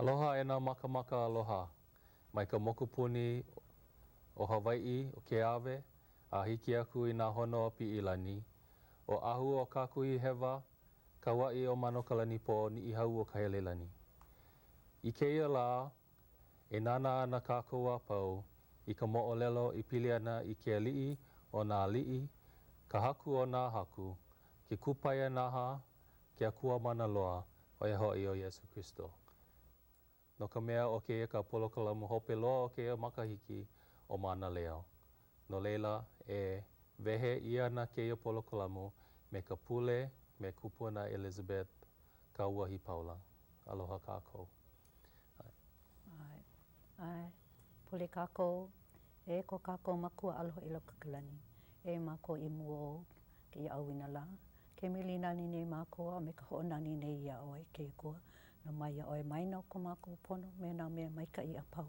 Aloha e nā makamaka aloha. Mai ka mokupuni o Hawai'i o ke awe, a hiki aku i nā hono api i lani. O ahu o kākuhi hewa, Kaua'i o mano Kalani po ni i hau o Kahelelani. I keia la, e nana ana kākou a pau, i ka moʻolelo i pili ana i ke ali'i o nā ali'i, ka haku o nā haku, ke kupaia naha, ke akua mana loa, o ia ho'i o Iesu Kristo. No ka mea o keia ka polokalamu hope loa o keia makahiki o Mānaleo. No leila e wehe ia na keia polokalamu me ka pule me kupuna Elizabeth Kauahipaula. Aloha kākou. Ai, pule kākou, e ko kākou makua aloha i lau Kalani. E mākou I mua ke ia auina la. Ke milinani nei mākou a me ka hoʻonani nei ia oi ke kua. No mai ia oi mai no ko mākou pono me nā mea maikaʻi a pau.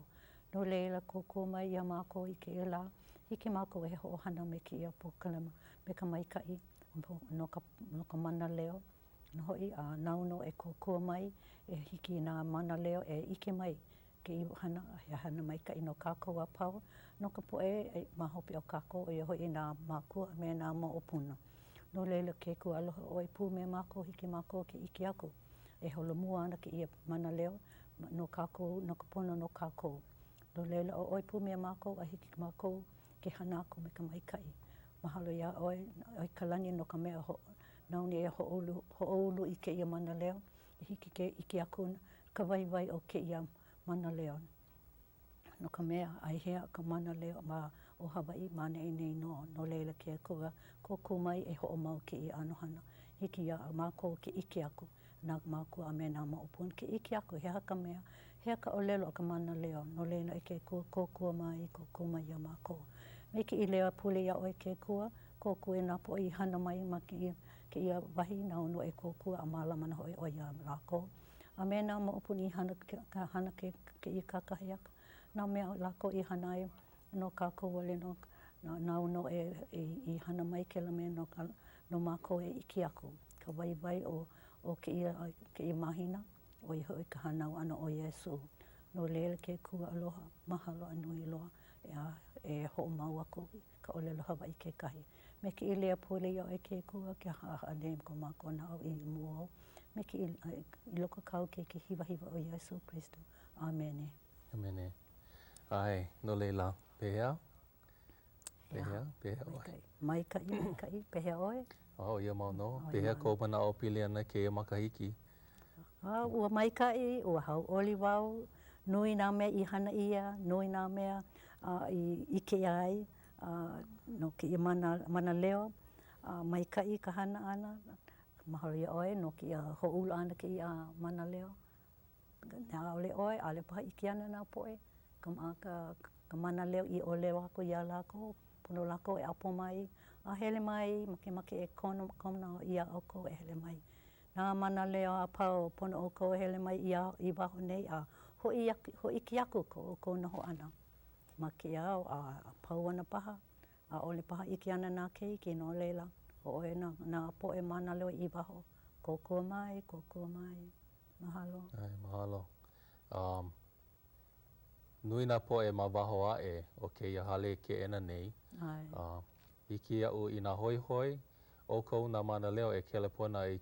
No leila kōkua mai ia mākou I ke la, hiki mākou e hoʻohana me ke ia pokalama me ka maikaʻi no ka Mānaleo. No hoi a nauno e kōkua mai, e hiki nā Mānaleo e ike mai ke I hana, e hana maikaʻi no kākou a pau. No ka poʻe e mahopi o kākou e hoi nā mākua me nā moʻopuna. No leila ke kua aloha oi pū me mākou, hiki mākou ke ike aku. E holo mua ana ke ia Mānaleo no kākou, no ka pono no kākou. No leila o oi pū me mākou, a hiki mākou ke hana aku me ka maikaʻi. Mahalo ia oi Kalani no ka mea nauni e hoʻoulu I ke ia Mānaleo. E hiki ke ike aku ka waiwai o ke ia Mānaleo. No ka mea ai hea ka Mānaleo ma o Hawai'i ma nei no. No leila ke kua kōkua mai e hoʻomau ke ia anohana. Hiki ia mākou ke ike aku. Nā mākou a me nā maupun ke ike aku. Hea ka mea, hea ka ʻōlelo a ka Mānaleo. No leila e ke kua kōkua mai ia mākou. Me ke I lea pule ia oi ke kua, kōkua e nā po I hana mai ma ke ia wahi nā ono e kōkua a mālama na hoi o ia lākou. A me nā maupun I hana ke I kakahi aka. Nā mea lākou I hana ai no kākou wale no nā ono I hana mai ke la mea no mākou e ike aku. Ka waiwai o ke ia mahina o I hoi ka hanau ana o Iesu. No leila ke kua aloha, mahalo anui loa e hoʻomau aku ka ʻōlelo Hawai'i kekahi. Me ke I lea pule ia e ke kua ke haʻaha nei ko mākou na au I mua. me ki I loko kau ke hiwa o Iesu Kristo. Amene. Amene. Ai, no leila, pehea? Pehea oe. Maikai, pehea oe. Ia mau no. Pehea kou mana o pili ana ke ia makahiki. Ua maikai, ua hau oli wau, nui nā mea I hana ia, nui nā mea I ike ai, no ke ia Mānaleo, maikai ka hana ana, mahalo ia oe, no ke ia ho'ula ana ke ia Mānaleo. Nā ole oe, ale paha ike ana nā poe, ka Mānaleo I ole wako ia lako, pono lako e apo mai, a hele mai, make e kona ia oko e hele mai. Nā Mānaleo a pau pono oko e hele mai I waho nei, a ho'iki aku ko noho ana. Ma ke au, a pau ana paha, a ole paha ike ana nā keiki no leila, o oe nā poe Mānaleo I waho, kōkua mai, mahalo. Ai, mahalo. Nui nā poe ma waho ae o ke ia hale ke ena nei. Hiki a'u I nā hoihoi, o kou nā Mānaleo e kelepona I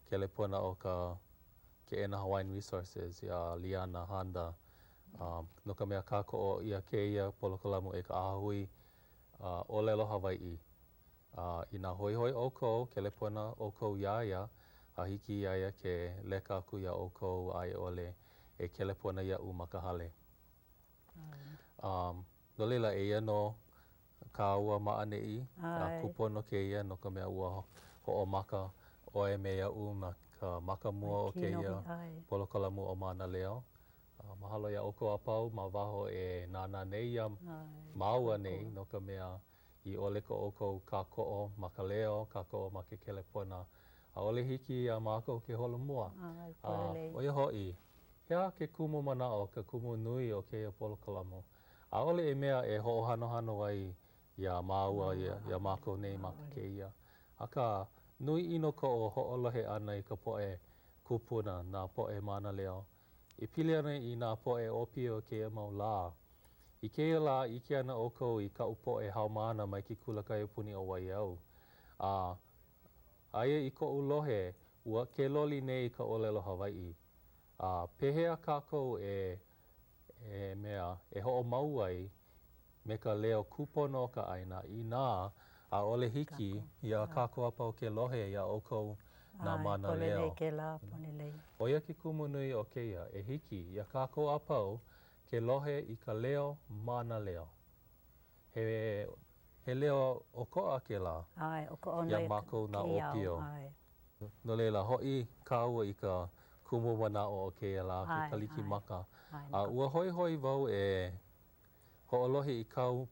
kelepona o ke ena Hawaiian Resources, ia Liana, Handa. No ka mea kāko'o ia ke ia polokalamu e ka ahui Moʻolelo Hawai'i. I nā hoihoi o kou, kelepona o kou iaia, a hiki iaia ke leka aku ia o kou ai ole e kelepona ia'u ma ka hale. No leila e ia no ka ua ma'ane'i, kupono ke ia no ka mea ua ho'omaka oe me ia'u ma ka maka mua o ke ia polokalamu o Mānaleo. Mahalo ia oko a pau ma waho e nānā nei ia maua nei no ka mea I ole ko o kou kāko'o ma ka leo, kāko'o ma ke kelepona. A ole hiki ia mākou ke holomua. Oia ho'i, hea ke kumu mana'o, ka kumu nui o ke ia polokalamu. A ole e mea e ho'ohanohano ai ia māua ia mākou nei ma ke ia. Aka nui ino ko o ho'olohe ana I ka po'e kupuna nā po'e Mānaleo. I pili ana I nā po'e opi o ke ia mau lā. I keia lā, ike ana o kou I ka'u po'e haumāna mai ke kulakahi puni o Waiau. Aia I ko'u lohe, ua ke loli nei ka Moʻolelo Hawai'i. Pehea kākou e ho'omau ai me ka leo kupono o ka ʻaina inā a ole hiki ia kākou a pau ke lohe ia o kou nā Mānaleo. Polelei ke lā, polelei. Oia ke kumu nui o keia, e hiki ia kākou a pau ke lohe I ka leo Mānaleo. He leo o ko'a ke lā, ia mākou nā opio. No leila, ho'i ka ua I ka kumu mana'o o keia lā, ke Kalikimaka. Ua hoihoi wau e ho'olohe I kau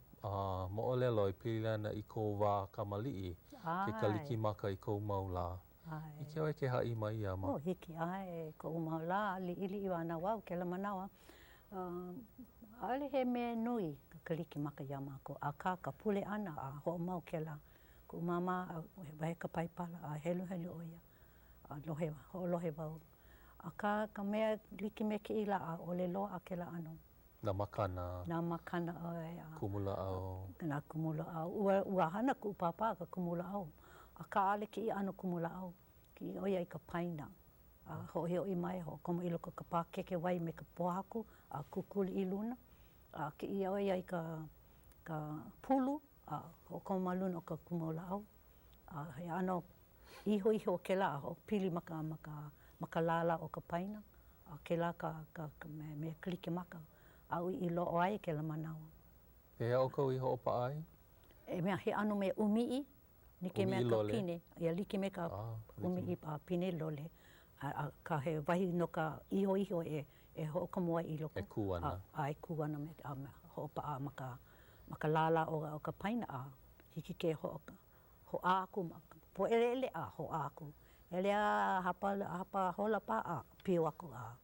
Moʻolelo I pili ana I kou wā kamali'i, ke Kalikimaka I kou mau lā. Ike oi ke ha'i mai ia ma. Hiki ai, kou mau lā, li'i wana wau, ke la manawa. Ale he mea nui ka Kalikimaka ia mākou, a ka pule ana a ho'omau ke la. Kou mama, wahe ka paipala, a helu o ia, a ho'olohe wau. A ka mea like me ke ila a ole loa ke la ano. Nā makana. Nā makana oe. Kumula au. Nā kumula au. Ua hana ku papa ka kumula au. A ka ale ki I ano kumula au. Ki oia I ka paina. A ho'i mai ho. Komo I loko ka pākeke wai me ka pohaku. A kukuli I luna. A ki I oia I ka pulu. A ho komo maluna o ka kumula au. A he ano iho o ke la. Ho pili maka lala o ka paina. A ke la ka me Kalikimaka. Au I lo'o ai ke la manawa. Pehea o kou I ho'opa ai? E mea he ano me umi'i. Nike mea ka pine. Ia like me ka umi'i a pine lole. A ka he wahi no ka iho e ho'okamu ai I loko. E ku ana. E ku ana me ho'opa a maka lala o ka paina a hiki ke ho'a aku. Po ele a ho'a aku. Ele a hapa hola pa a pio aku a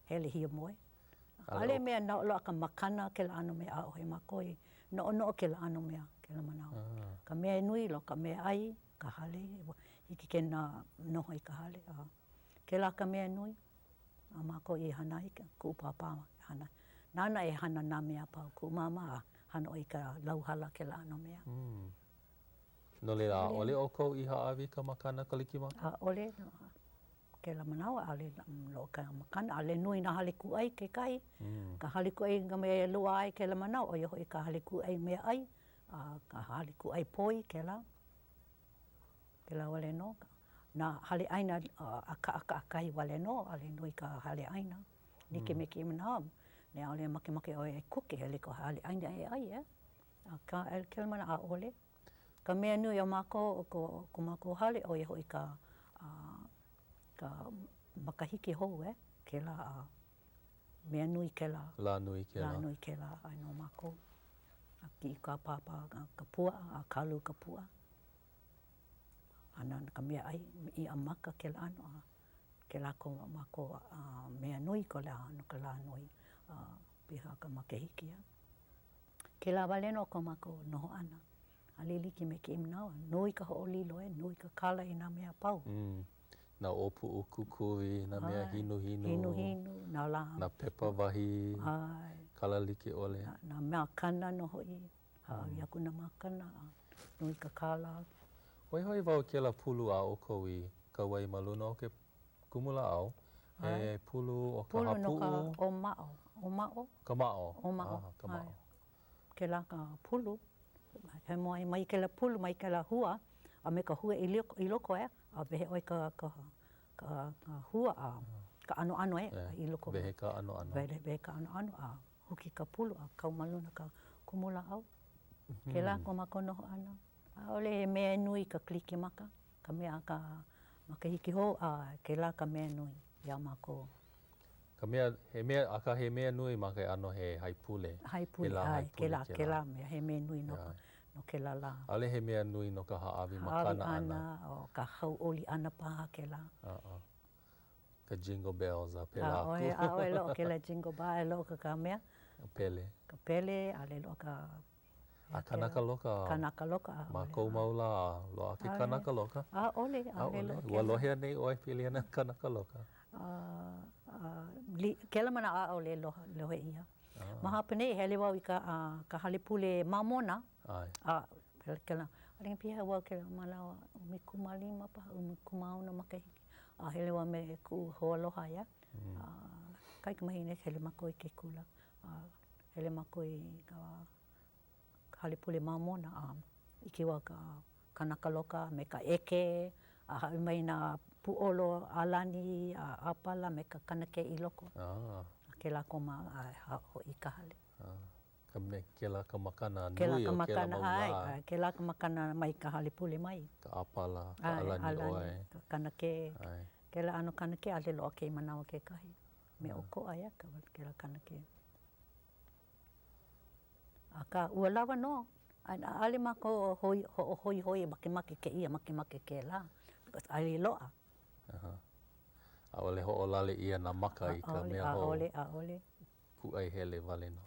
hele hia moe. Ale mea no'olo a ka makana ke la ano mea a o he makoi. No'o ke la ano mea ke la manao. Ka mea nui lo ka mea ai, ka hale. Hiki ke na noho I ka hale. Ke la ka mea nui. A mako I hana I ka ku'upapa hana. Nana e hana nā mea pau. Ku'umama a hana o I ka lauhala ke la ano mea. No leila, ole o kou I ha'awi ka makana Kalikimaka? Ole. ke la manawa ale lo ka makana ale nui na haliku ai ke kai ka haliku ai ga me lua ai ke la manawa o yo ka haliku ai me ai ka haliku ai poi ke la wale no na hale aina aka kai wale no ale nui ka hale aina nike me ke mana ne ale make o e kuke hele ko hale aina e ai ka el ke mana a ole ka mea nui o mako ko mako hale o i ka makahiki hou ke la mea nui ke la la nui ke la ai no mako ki ka papa ka pua a kalu ka pua ana ka mea ai i a maka ke la ano ke la ko mako mea nui ko la no ka la nui piha ka makahiki ke la wale no ko mako noho ana aliliki me ke imnawa nui ka ho'olilo nui ka kala i nā mea pau na opu o kukui na mea hinu na la na pepa wahi kala like ole na mea kana no hoi yaku na makana nui ka kala hoi wau ke la pulu a o kou i Kauai maluna o ke kumula au e pulu o ka pulu hapu no ka o ka mao ka mao ke la ka pulu he moai mai ke la pulu mai ke la hua a me ka hua i loko a vehe oi ka hua ka ano i loko vehe ka ano vehe ka ano a huki ka pulu a kau maluna ka kumula au ke la ko mako noho ana a ole he mea nui ka Kalikimaka ka mea ka makahiki hou ke la ka mea nui ia mako ka mea he mea nui ma ke ano he haipule ke la mea he mea nui no ke la ale he mea nui no ka haawi makana ana o ka hau oli ana paha ke la ka jingle bells a pela aku a oe lo ke la jingle bell lo ka mea ka pele ale lo ka kanaka loka ma kou maula loa ke kanaka loka ole ua lohe nei oe pili ana kanaka loka ke la mana a ole lohe ia maha pene hele wau i ka halepule mamona ke la alinga piha wau ke la malawa umi kumalima pa umi kumauna makahiki hele wau me ku hoaloha ia kai ka mahine hele mako i ke kula hele mako i ka halepule mamona i ke wau ka kanaka loka me ka eke hawi mai nā puolo alani apala me ka kanake i loko ke la ko ma ho i ka hale ke la ka makana nui o ke la maula ke la ka makana mai ka halepule mai ka apala ka alani oe ka kanake ke la ano kanake ale loa ke manawa ke kahi me oko ai ke la kanake ka ua lawa no ale mako hoi make ke ia make ke la because ale loa a ole ho'olale ia na maka i ka mea hou a ole ku'ai hele wale no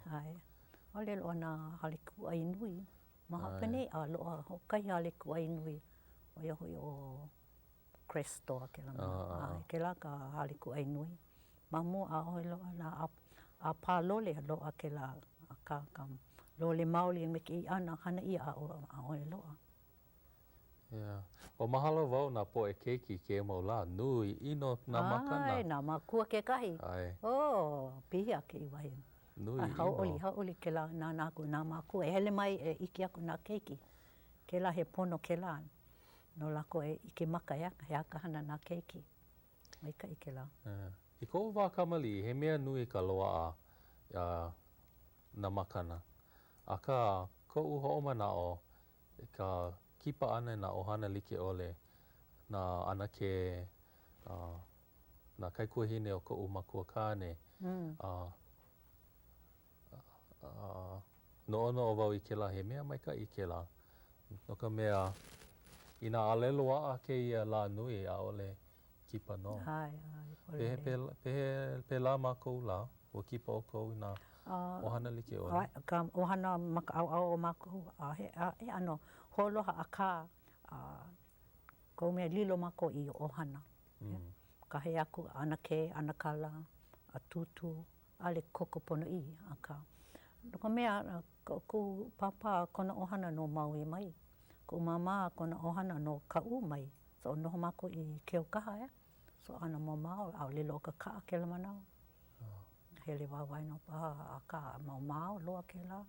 ole loa na hale ku'ai nui maha pene a loa hokai hale ku'ai nui o ia hoi o Cresto ke la ka hale ku'ai nui mamu a ole loa na a pālole loa ke la ka lole maoli me ke i ana hana ia a ole loa o mahalo wau na po e keiki ke maula nui ino na makana na makua ke kahi pihi a ke i wahi nui hau oli ke la na makua e hele mai e iki aku na keiki ke la he pono ke la no lako e ike maka he aka hana na keiki mai ka i ke la i kou wā kamali he mea nui ka loa na makana aka kou ho'omana'o ka kipa ana na ohana like ole na ana ke na kaikuahine o ko'u makuakāne no'ono wau i ke la he mea maika i ke la no ka mea i nā alelo a'a kēia la nui a ole kipa no pehe la mākou la ua kipa o kou i nā ohana like ole ka ohana maka au o mākou he ano holoha a kā kou mea lilo mako i ohana ka he aku anake, anakala, a tutu, ale koko pono i a ka no ka mea ku papa kona ohana no Maui mai ku mama kona ohana no Ka'u mai so noho mako i Keokaha So ana mau au lilo ka ka ke la manao. Hele wawai no paha a ka mau loa ke la.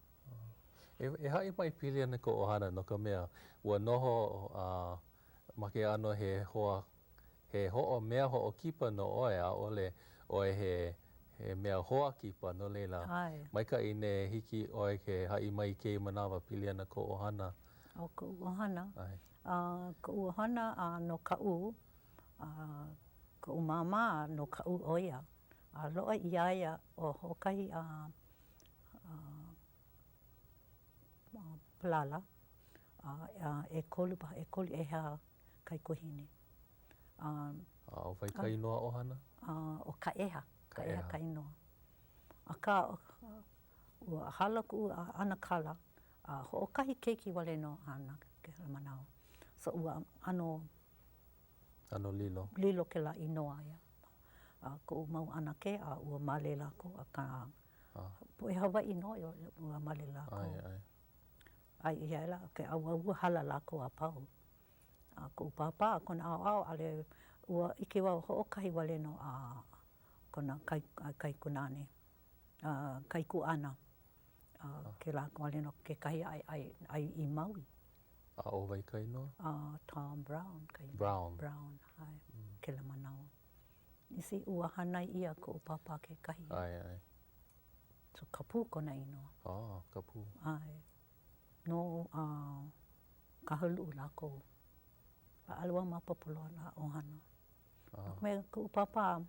E hai mai pili ana ko ohana no ka mea ua noho ma ke ano he ho'o mea ho'o kipa no oe a ole oe he mea hoa kipa no leila. Maika'i ne hiki oe ke hai mai ke manawa pili ana ko ohana. O ka ohana. Ka ohana no ka'u. Ka umama no ka'u oia. Loa iaia o hokahi palala. E kolu eha kai kuhine. O wai ka inoa ohana? O ka eha ka inoa. Aka ua hala ku ana kala. Ho'okahi keiki wale no ana ke manao. So ua ano lilo. Lilo ke la inoa ia. Ko mau ana ke ua male lako ka po e Hawai no ua male lako. Ai ia la ke ua hala lako a pau. Ko papa kona ao ale ua ike wau ho'okahi wale no kona kai kunane. Kai kuana. Ke la wale no ke kahi ai I Maui. O wai ka inoa? Tom Brown. Brown. Hai. Ke la manao. Isi ua hanai ia ko papa ke kahi. So kapu kona inoa. Kapu. Ai. No kahalu'u lako. Alua mapapoloa la ohana. Me ko papa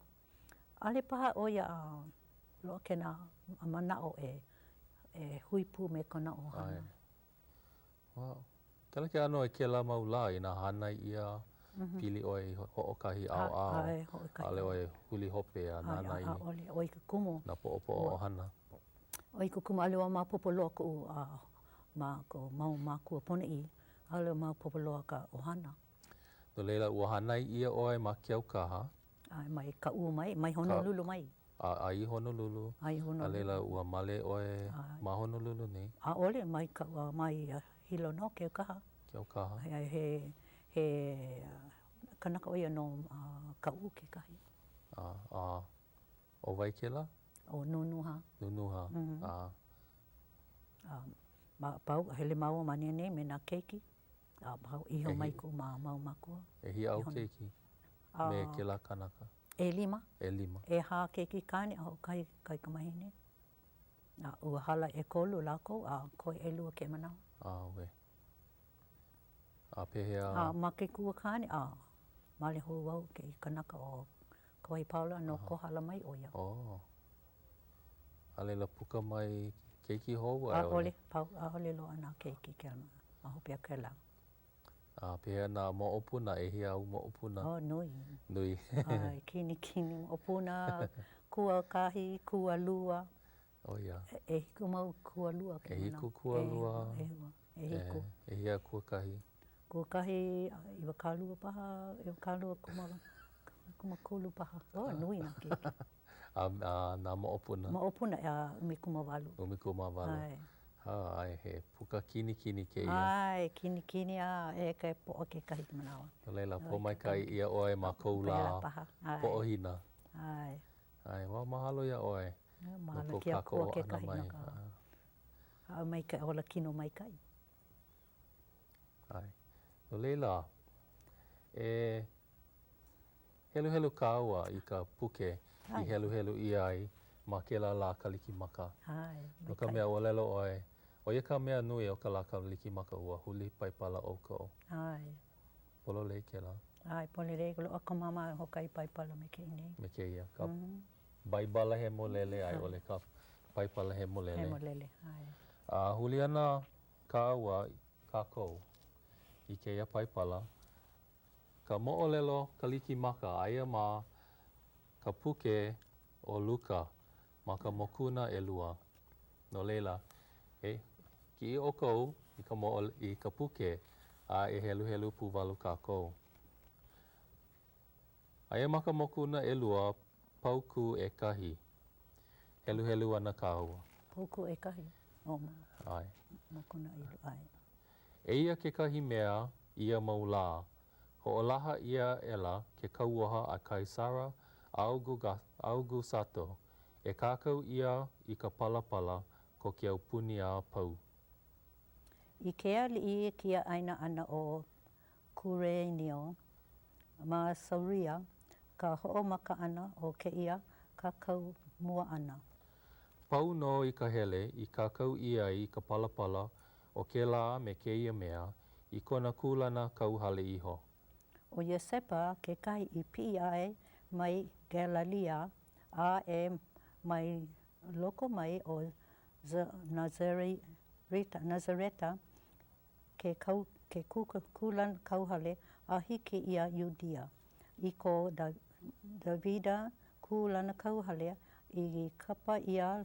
ale paha oia loa kena manao e huipu me kona ohana. Wow. Kala ke ano e ke la mau la ina hanai ia pili oe ho'okahi ao. Ale oe huli hope a nana i. Oi ka kumu. Na po'opo ohana. Oi ka kumu alua mapapoloa ko mau makua pona I. Alua mapapoloa ka ohana. No leila ua hanai ia oe ma ke au kaha. Mai ka'u mai Honolulu mai. Ai Honolulu. A leila ua male oe ma Honolulu nei. Ole mai hilo no ke au kaha. Ke au kaha. He kanaka oia no ka'u ke kahi. O wai ke la? O nunuha. Nunuha. Pau hele mau manene me na keiki. Pau iho mai ko mau makua. E hi au keiki? Me ke la kanaka? E lima. E ha keiki kane au kai kamahine. Ua hala e kolu lako koe e lua ke manao. We. Pehea? Ma ke kua kane male hou wau ke kanaka o Kauahipaula no ko hala mai oia. A leila puka mai keiki hou? Ole, pau ole loa na keiki ke ala. Ma hope a ke la. Pehea na mo'opuna e hi au mo'opuna? Nui. Nui. Kini mo'opuna, kua kahi, kua lua. Ia. E hiku mau kua lua ke manao. E hiku kua lua. E hiku. E hia kua kahi. Kua kahi, iwa kālua paha, iwa kālua kumakolu paha. Nui na keiki. Na mo'opuna? Mo'opuna umikumawalu. Umikumawalu. Ai he puka kini ke ia. Ai, kini e kai po'o ke kahi ke manawa. Leila, po mai kai ia oe ma kou la po'o hina. Ai, wa mahalo ia oe. Mahalo ki a kua ke kahi naka. Mai kai ola kino mai kai. Ai. No leila, helu kāua I ka puke I helu ia ai ma ke la Kalikimaka. No ka mea Moʻolelo oe. O ia ka mea nui o ka la Kalikimaka ua huli paipala o ko. Polo lei ke la. Polo lei. Loa ka mama hokai paipala me ke inei. Me ke ia. Ka baibala he molele ai ole ka paipala he molele. He molele. Huli ana kāua kākou I ke ia paipala. Ka Moʻolelo Kalikimaka aia ma ka puke o luka ma ka mokuna ʻelua. No leila, ki I o kou I ka puke e helu puwalu kākou. Aia ma ka mokuna ʻelua, pauku e kahi. Helu ana kāua. Pauku e kahi? Mokuna ʻelua. Eia ke kahi mea ia mau la, Ho'olaha ia ela ke kauoha a Kaisara Augusato e kākau ia I ka palapala ko ke aupuni a pau. I ke ali'i kia aina ana o Kurenio ma Sauria ka ho'omaka ana o ke ia kākau mua ana. Pau no I ka hele I kākau ia I ka palapala o ke lā me keia mea I kona kūlana kauhale iho. O Iosepa ke kahi I pi'i ai mai Galilia a e mai loko mai o Nazareta ke kūlana kauhale a hiki ia Iudea. I ko Davida kūlana kauhale I kapa ia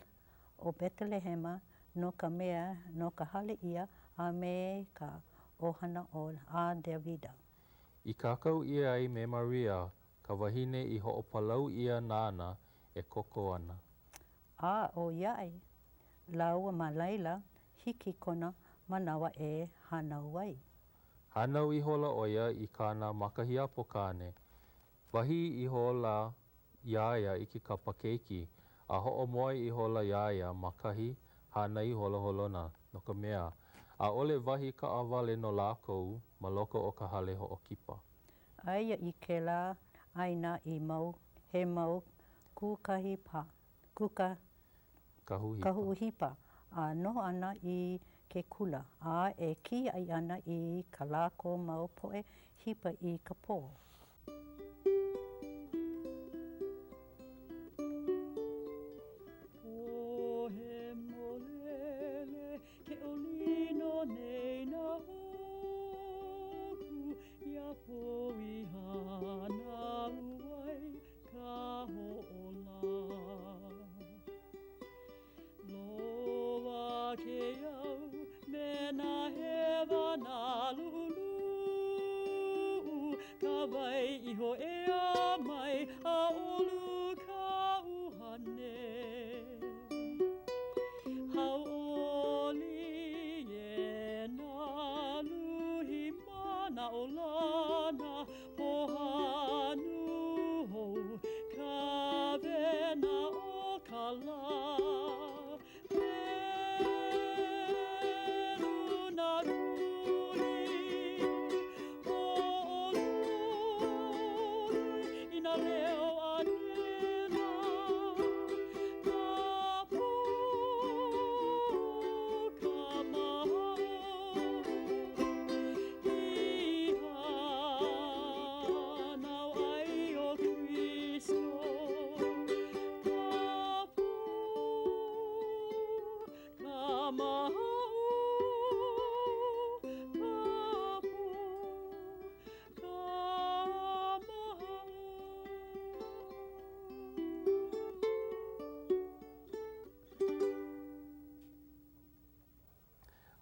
o Betelehema no ka mea no ka hale ia a me ka ohana o a Davida. I kākau ia ai me Maria, ka wahine I ho'opalau ia nāna e koko ana. A o iai, laua ma Laila, hiki kona manawa e hanau ai. Hanau I hola oia I kāna makahiapo kāne. Wahi I hola iaia I ke kapa keiki, a ho'omoe I hola iaia ma kahi hana I hola holona no ka mea. A ole wahi ka awale no lākou ma loko o ka hale ho'okipa. Aia I ke la aina I mau, he mau kahuhipa. A noho ana I ke kula. A e ki ai ana I ka lako mau poe hipa I ka pō.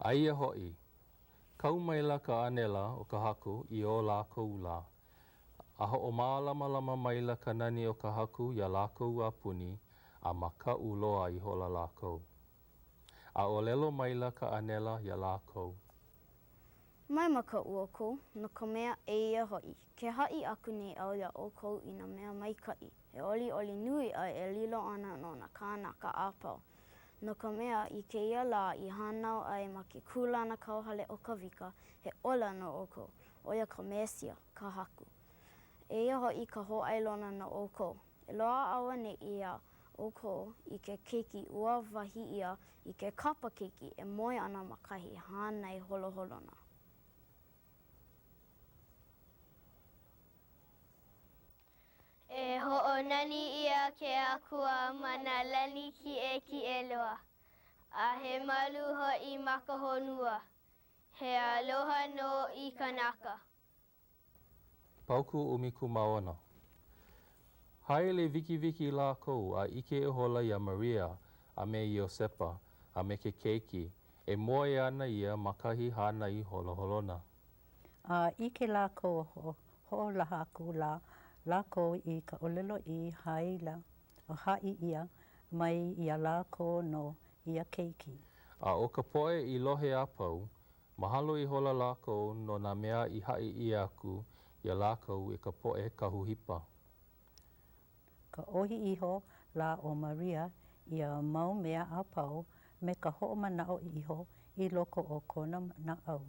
Aia ho'i, kaumaila ka anela o ka haku I o lākou la. A ho'omālama maila ka nani o ka haku ia lākou a puni a maka'u loa I hola lākou. A ʻōlelo maila ka anela ia lākou. Mai maka'u ʻoukou, no ka mea e ia ho'i. Ke ha'i aku nei au ia ʻoukou I nā mea maika'i. E oli nui ai e lilo ana no nā kānaka a pau. No ka mea I kēia lā I hānau ai ma ke kūlana kauhale o ka wika, he ola no ʻoukou, o ia ka mesia, ka haku. E ia ho'i ka hōʻailona no ʻoukou. E loa aua nei ia ʻoukou I ke keiki ua wahi ia I ke kapa keiki e moe ana ma kahi hānai holoholona. E ho'onani ia ke akua mana lani ki e loa. A he malu ho'i ma ka honua. He aloha no I kanaka. Pauku umiku maona. Haele wiki lākou a ike e hola ia Maria a me Iosepa a me ke keiki e moe ana ia ma kahi hānai holoholona. A ike lākou ho'olaha aku lākou I ka ʻōlelo I haila o ha'i ia mai ia lākou no ia keiki. A o ka poe I lohe a pau, mahalo I hola lākou no nā mea I ha'i ia aku ia lākou e ka poʻe kahuhipa. Ka ohi iho la o Maria ia mau mea a pau me ka hoʻomanao iho I loko o kona naʻau.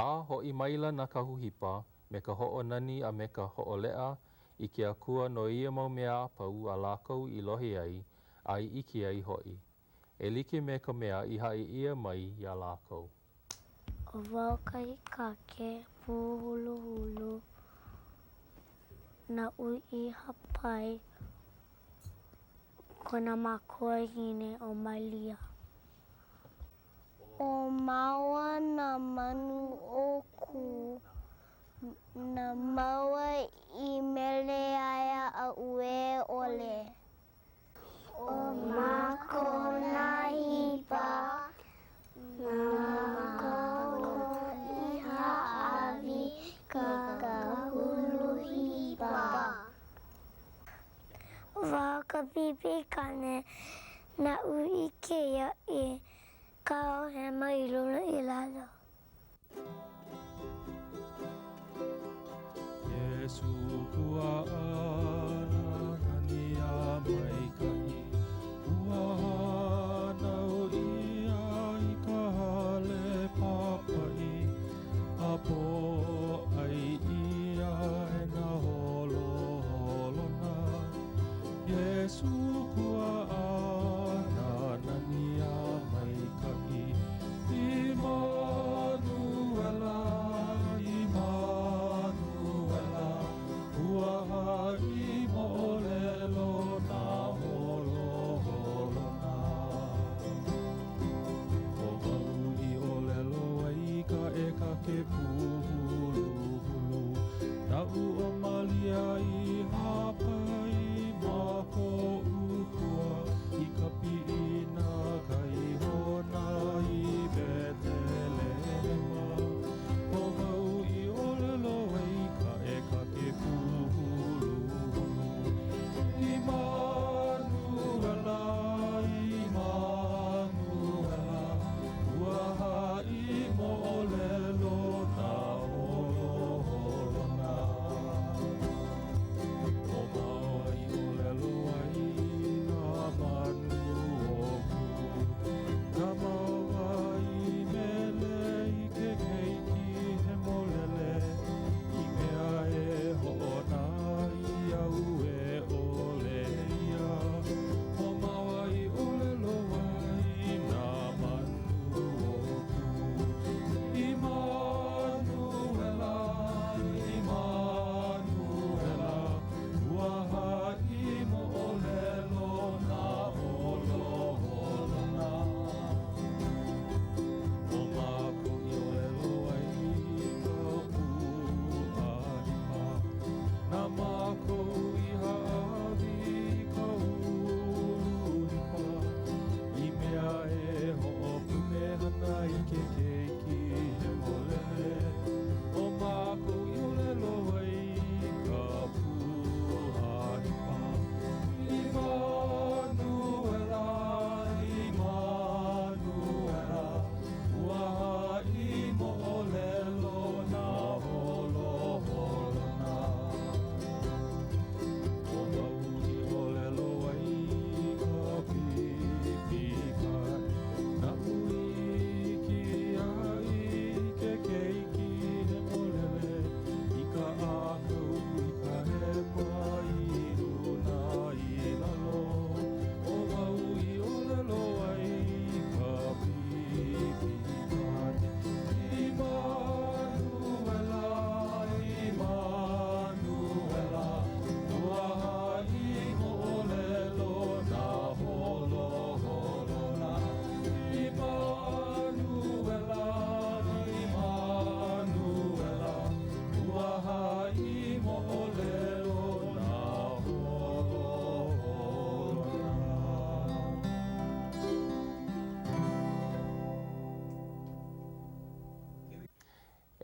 A hoʻi maila na kahuhipa me ka hoʻonani a me ka hoʻoleʻa I ke akua no ia mau mea apau a lākou I lohe ai a I iki ai hoʻi. E like me ka mea I haʻi ia mai iā lākou. O wau kaikake, puhuluhulu, na ui I hapai, kona makua hine o Malia. O maua na manu o ku, na maua I mele aia a ue ole. O makona hipa, na makona I haawi ka hulu hipa. Wau ka pipi kane, na ui keia I Kao he mai luna I lalo. Yesu kua ana nani a mai kai. Ua nau ia I ka hale papai. A po ai ia e na holo holona. Yesu kua ana nani a mai kai. Immanuela, Immanuela, ua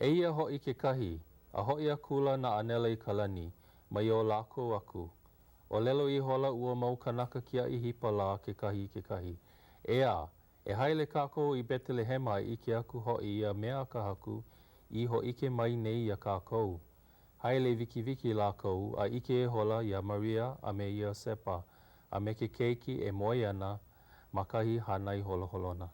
Eia ho'i ke kahi, a ho'i a kula na anele I Kalani, mai o lākou aku. O lelo I hola ua mau kanaka kia I hipa la ke kahi. Ea, e haile kākou I Betelehema I ke aku ho'i ia mea ka haku I ho ike mai nei ia kākou. Haile wiki lākou a ike e hola ia Maria a me ia Sepa, a me ke keiki e moi ana ma kahi hanai holoholona.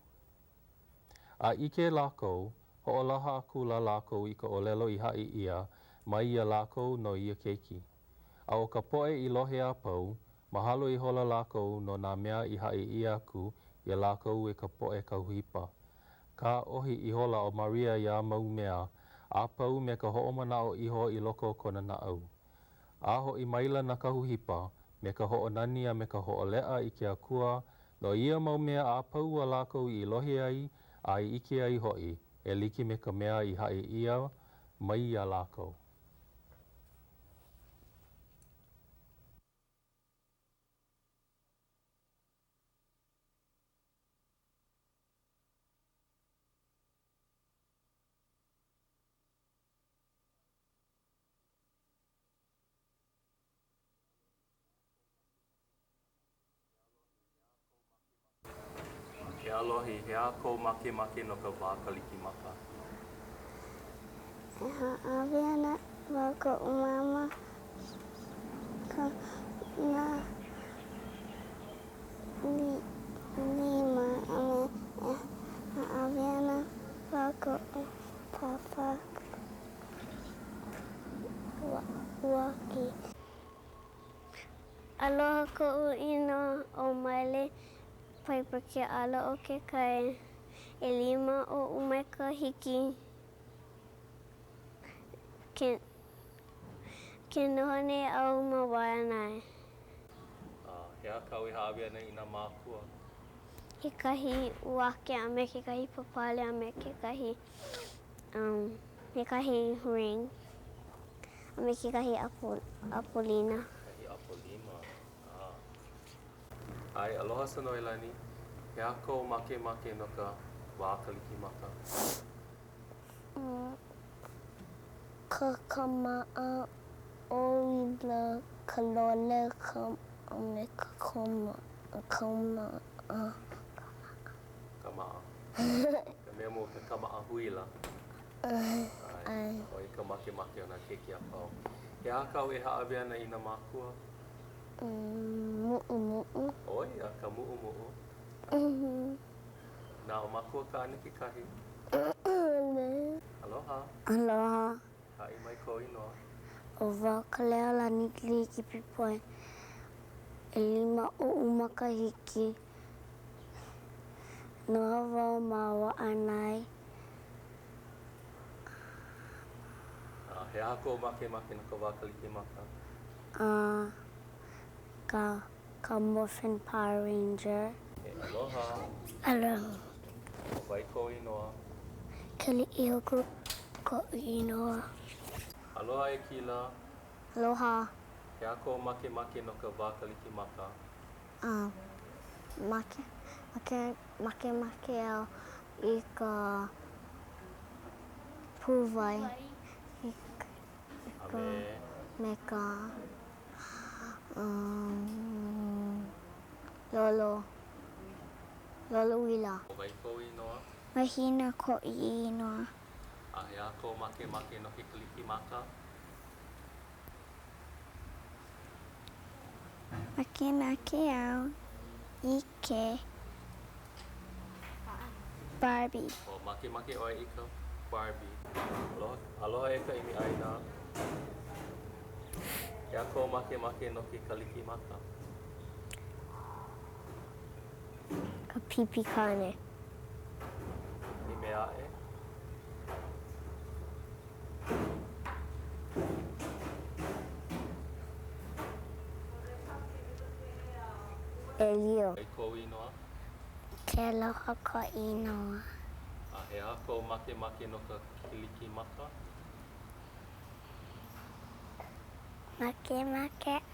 A ike lākou, ho'olaha aku la lākou I ka ʻōlelo I ha'i ia mai ia lākou no ia keiki. A o ka po'e I lohe a pau, mahalo I hola lākou no nā mea I ha'i ia aku ia lākou e ka po'e kauhipa. Ka ohi I hola o Maria ia mau mea, a pau me ka ho'omana'o iho I loko o kona na'au. A ho'i maila na kahuhipa, me ka ho'onani a me ka ho'ole'a I ke akua, no ia mau mea a pau a lākou I lohe ai, a I ike ai ho'i, e like me ka mea I ha'i ia mai ia lākou. Ke alohi, he a kou make no ka wā Kalikimaka. E ha'awhiana wā ka umama ka nā lima a me e ha'awhiana wā ka papa waki. Aloha ko'u ino o Maile, paipa ke ala o ke kai, e lima o umaikahiki. Ke nohone au ma wānai. He a kau I ha'awhiana I nā mākua. Ke kahi wake a me ke kahi papale a me ke kahi ring. A me ke kahi apolina. Kahi apolima. Ai, aloha Sanoelani. He a kou make no ka wā Kalikimaka. Ka kama'a o ila ka lole ka me ka kama'a. Kama'a. Ka mea mo ka kama'a huila. Ai. O I ka make o nā keiki a pau. He a kau e ha'awhiana I nā mākua? Mu'u. Oi, a ka mu'u. Nā o mākua ka ane ke kahi? Aloha. Aloha. Ha'i mai ko inoa. O wā ka lea lani ki pipoe. E lima o umakahiki. Noha wau ma wa'anai. He a kou make no ka wā Kalikimaka? Ka Morphin Power Ranger. Aloha. Aloha. O wai ko inoa. Keli ihoku ko inoa. Aloha e kila. Aloha. He a kou make no ka wā Kalikimaka? Make au I ka puwai. Me ka lolo wila. O wai ko inoa. Mahina ko inoa. He a kou make no ke Kalikimaka? Make au I ke Barbie. O make oi I ka Barbie. Aloha e ka imi aina. He a kou make no ke Kalikimaka? Ka pipi kane. I mea e? Elio. Wai ko inoa. Ke aloha ko inoa. He a kou make no ka Kalikimaka? Make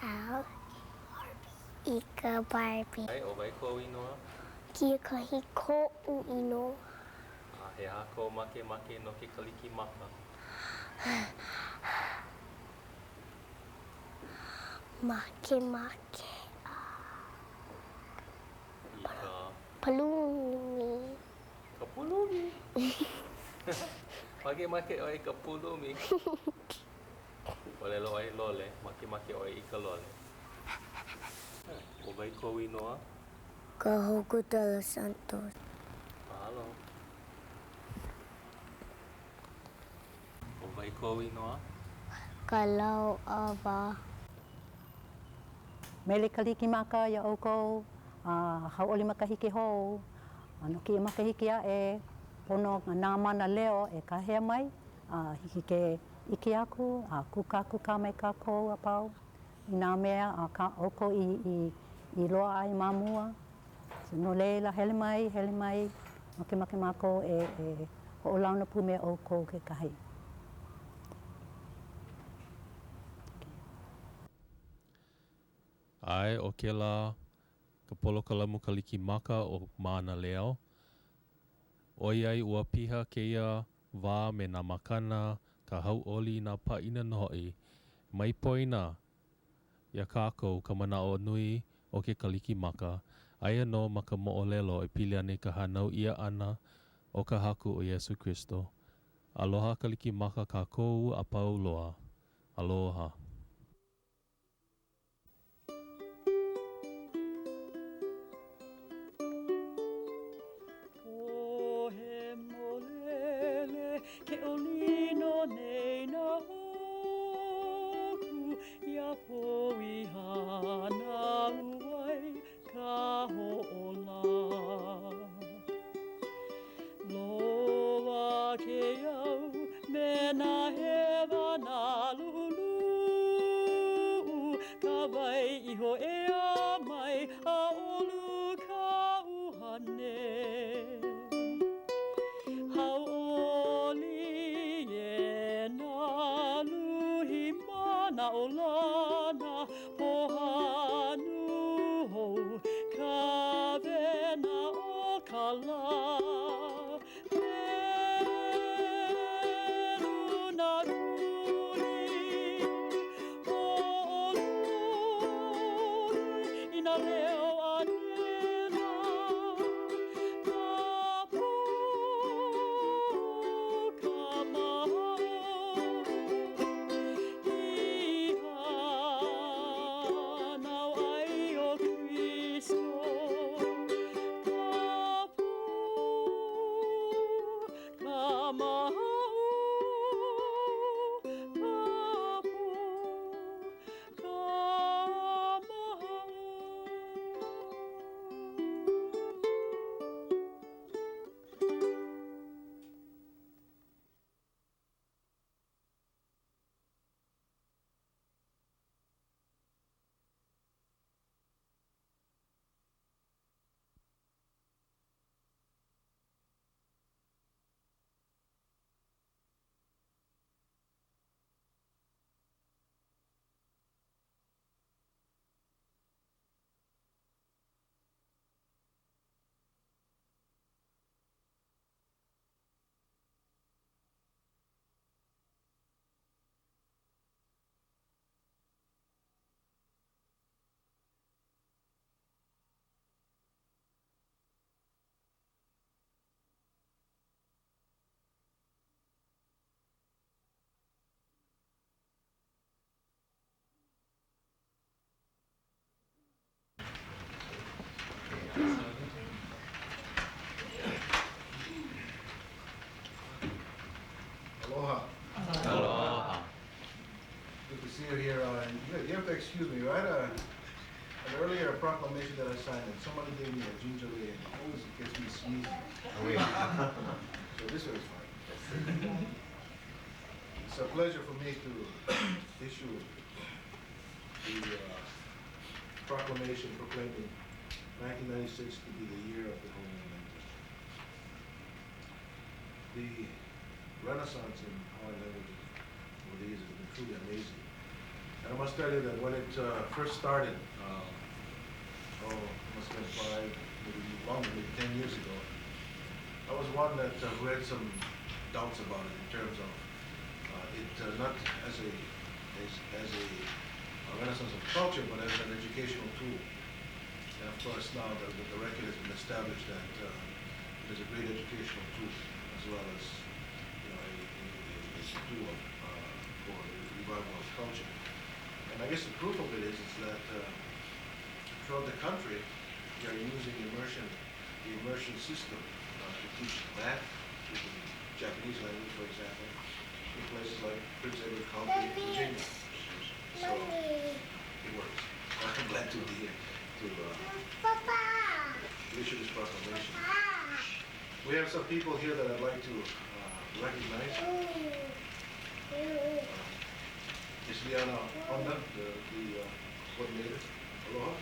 au I ka Barbie. Ai, o wai ko inoa. Kia kahi ko'u inoa. he hako make no ke Kalikimaka. Make. Ika. Palumi. Kapulumi. Make oi kapulumi. Moʻolelo ai lole, make oi ika lole. O vai ko inoa? Ka hoku tala Santos. Mahalo. O vai ko inoa? Ka lau awa. Mele Kalikimaka ia oko, hauoli makahiki hou, ano ki makahiki ae, pono ngā Mānaleo e kahea mai, hiki ke iki aku, kukaku ka mai kākou apau, i nā mea ka oko i loa ai mamua. So no leila hele mai, make mako e hoʻolauna pu mea oko ke kahi. Ai, o ke la ka polokalamu Kalikimaka o Mānaleo. Oiai ua piha keia wā me nā makana ka hauoli nā paina nohoi. Mai poina ia kākou ka manao nui o ke Kalikimaka. Aia no ma ka moʻolelo e pili ane ka hanau ia ana o ka haku o Iesu Kristo. Aloha Kalikimaka kākou a pau loa. Aloha. Ke olino nei na hoku ia poi hana uai ka hoʻola. Loa ke au me na hewa na lulu ka wai iho e a mai a olu ka uhane. Na olana pohanu hou ka vena o ka la. Peru na ruli ho'olui ina leo anela ka pu ka maho. Aloha. Aloha. Good to see you here. You have to excuse me, right? An earlier proclamation that I signed, and somebody gave me a ginger ale, and it always gets me sneezing. So this was fine. It's a pleasure for me to issue the proclamation proclaiming 1996 to be the year of the Hawaiian language. The renaissance in Hawaiian languages over the years has been truly amazing. And I must tell you that when it first started, it must have been 5, maybe longer, maybe 10 years ago, I was one that who had some doubts about it in terms of it not as a renaissance of culture, but as an educational tool. And of course, now the record has been established that it is a great educational tool, as well as a tool for the revival of culture. And I guess the proof of it is that throughout the country, we are using the immersion system to teach math, teaching Japanese language, for example, in places like Prince Edward County, Virginia. So it works. I'm glad to be here to issue this proclamation. We have some people here that I'd like to recognize. Ms. Liana Honda, the coordinator. Aloha.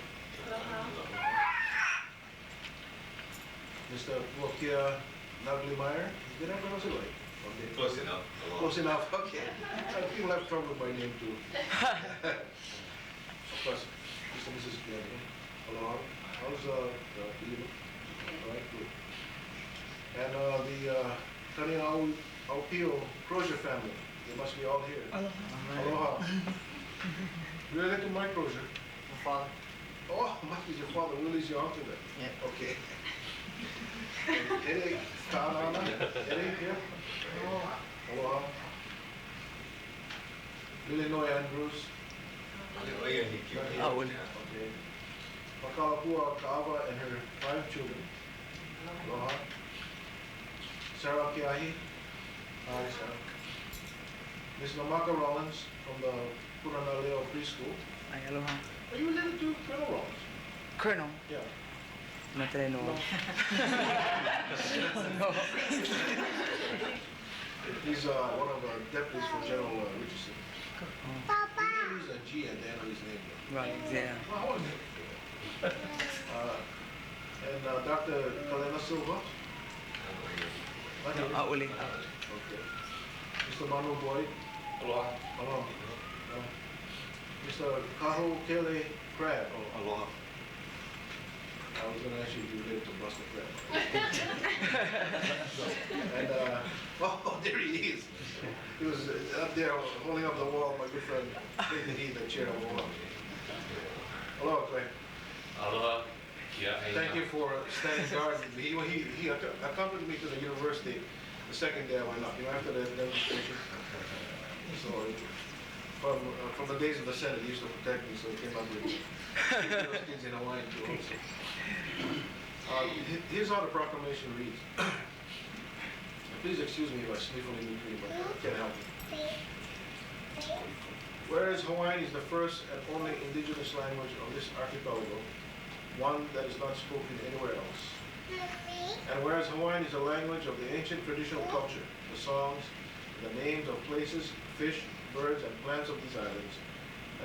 Mr. Wokia Naglimeyer, did I pronounce it right? Okay. Close enough. Close enough, okay. People have trouble with my name too. Of course, Mr. and Mrs. Liana. Aloha. How's Ilima? All right, good. And the Kani Aupio Crozier family. They must be all here. Aloha. Aloha. Related to Mike Crozier? My father. Oh, Mike is your father. Willie's your uncle then? Yeah. Okay. Ere Kānana? Ere here? Aloha. Illinois Andrews? Oh, okay. Makalapua Kaava and her 5 children. Aloha. Sarah Kiahi. Hi, Sarah. Miss Namaka Rollins from the Mānaleo Preschool. Hi, aloha. Are you related to Colonel Rollins? Colonel? Yeah. Not that I know of. No. He's one of the deputies for General Richardson. Papa! He used a G at the end of his name. Right, yeah. How is it? And Dr. Kalena Silva. No, Auli. Okay. Mr. Manu Boyd. Aloha. Aloha. Mr. Kaho Kele Crab. Oh, aloha. I was going to ask you if you related to Buster Crab. And, oh, there he is. He was up there holding up the wall, my good friend, taking the chair on the wall. Hello, Clay. Aloha. Yeah. Thank you for standing guard with me. He accompanied me to the university the second day I went up, after the demonstration. So from the days of the Senate, he used to protect me, so he came up with those kids in Hawaiian too also. Here's how the proclamation reads. Please excuse me if I sniffle in between, but I can't help it. Whereas Hawaiian is the first and only indigenous language of this archipelago, one that is not spoken anywhere else. And whereas Hawaiian is a language of the ancient traditional culture, the songs, the names of places, fish, birds, and plants of these islands,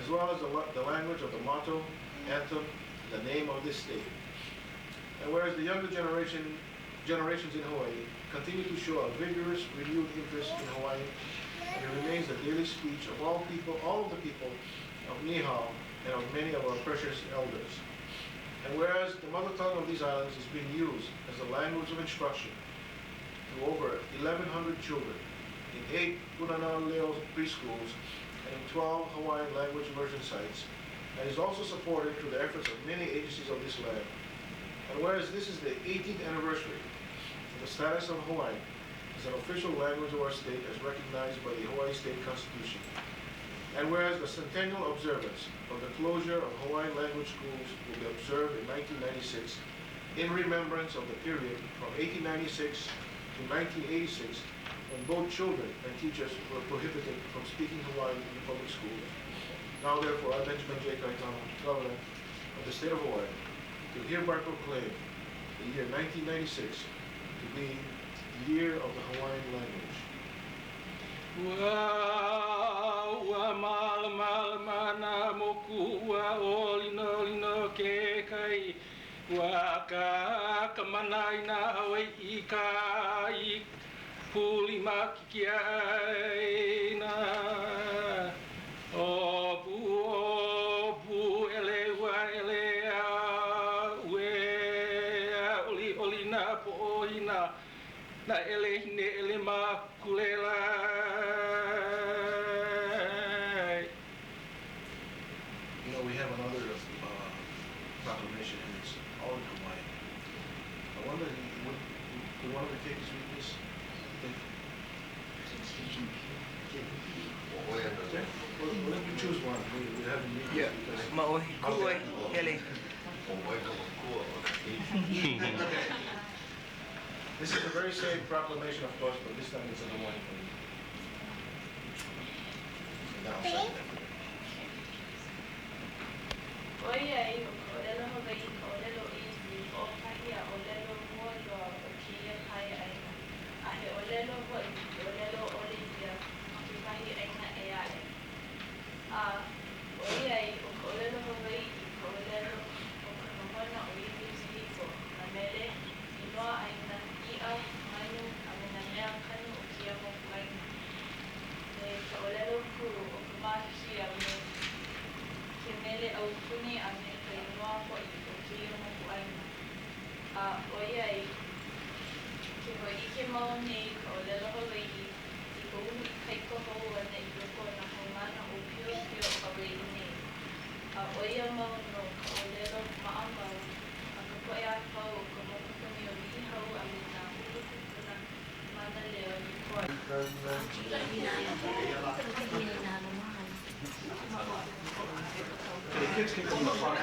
as well as the language of the motto, anthem, the name of this state. And whereas the younger generations in Hawaii continue to show a vigorous, renewed interest in Hawaiian, and it remains the daily speech of all of the people of Nihao and of many of our precious elders. And whereas the mother tongue of these islands is being used as the language of instruction to over 1,100 children in 8 Mānaleo preschools and in 12 Hawaiian language immersion sites, and is also supported through the efforts of many agencies of this land. And whereas this is the 18th anniversary of the status of Hawaiian as an official language of our state as recognized by the Hawaii State Constitution, and whereas the centennial observance of the closure of Hawaiian language schools will be observed in 1996 in remembrance of the period from 1896 to 1986 when both children and teachers were prohibited from speaking Hawaiian in the public schools. Now therefore, I, Benjamin J. Kaitana, Governor of the state of Hawaii, to hereby proclaim the year 1996 to be the year of the Hawaiian language. Wa mana moku wa olino ke kai wa ka kamana ina Hawaii kai puli makikia na obu ele wa ele we oli na po ina na ele hine ele ma kulela. You know, we have another proclamation, and it's all in Hawaiian. I wonder, would one of the kids read this? Okay. Well, let me choose one. We have them read this. Yeah. Mānaleo Television. This is the very same proclamation, of course, but this time it's in Hawaiian. Now, second. Oiai, Moʻolelo Hawaiʻi, Moʻolelo Iwi, o kahia ʻolelo mua loa o kēia kai aina. A he ʻolelo hoi, ʻolelo ʻole ia, ke kahi aina e ae. Oiai, o ʻolelo Hawaiʻi, ʻolelo o ka nohona o iwi sihiko, na mele, inoa aina, iʻa, manu, a me na mea kanu o kia moku aina. Me ka ʻolelo kuru o ka mahisi a me ke mele au puni a me ka inoa hoi o kia moku aina. Oiai, ke hoi ike mau nei ka ʻolelo Hawaiʻi i ka uhu i kaiko hou ana i loko na haumana o pio pio Hawaiʻi nei. Oia mau no ka ʻolelo maa mau a ka koe a pau o ka mokupuni o lihau a me nā hulukupuna Mānaleo ni koe. The kids can come up front.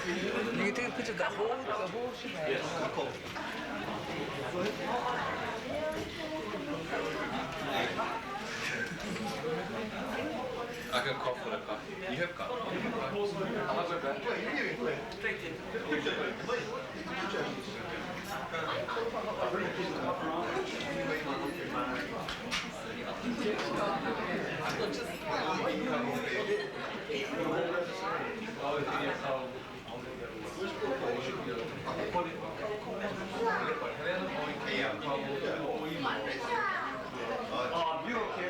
You can take a picture of the whole shebang. Yes, cool. Go ahead. I can call for the coffee. You have coffee. You can propose one. I'll go back. Wait, you can play. Thank you. Bring the kids up front. You're okay.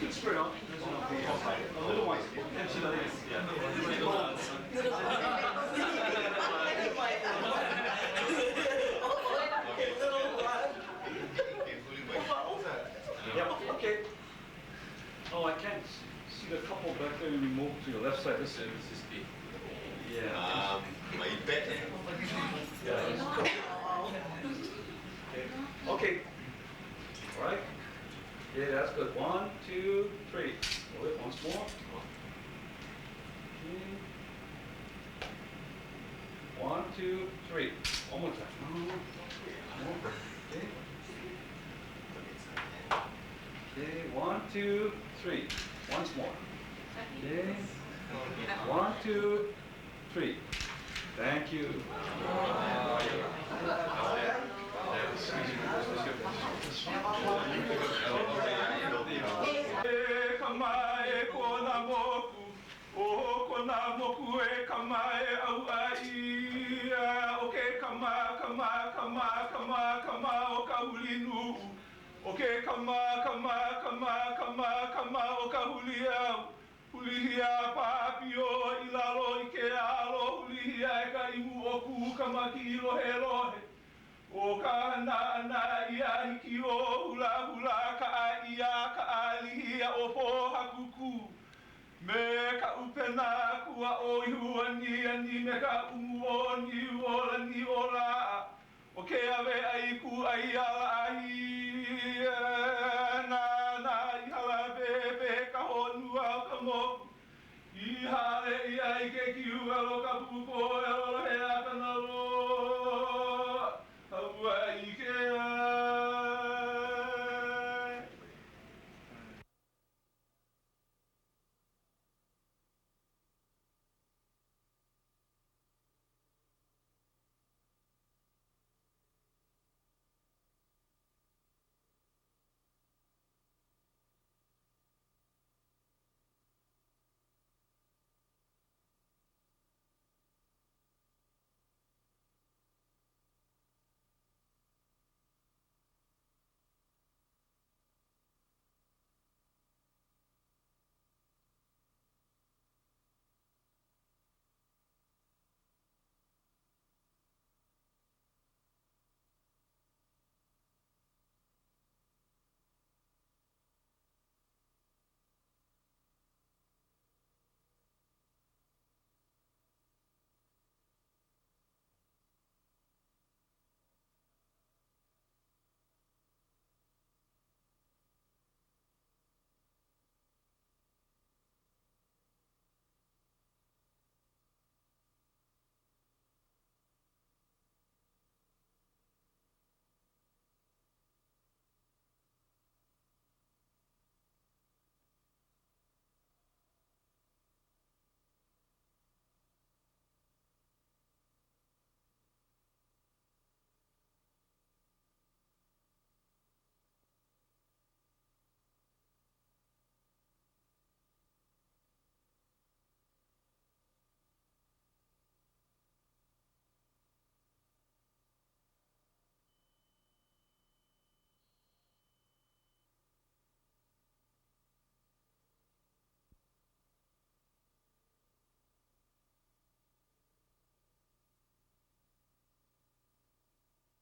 Good spread on. A little one. Yeah, okay. Oh, I can't see the couple back there. You move to your left side. This is yeah. My bed. Yeah. Okay. All right. Yeah, that's good. 1, 2, 3. Wait, once more. Okay. 1, 2, 3. One more time. Okay. Okay. 1, 2, 3. Once more. Okay. 1, 2, 3. Thank you. Kamae kona moku, o kona moku e kamae au ai. Okay, kama o ka hulinu. Okay, kama o ka huliau. Hulihia papio i lalo i ke alo. Hulihia e ka imu o ku kamaki i lohe lohe. O ka ana ia hiki o hula ka ia ka alihia o po hakuku. Me ka upena kua o ihua ni me ka umu o ni o la. O ke ave ai ku ai ala ahi. Na i hala bebe ka honua o ka moku. I hale i ai ke kiu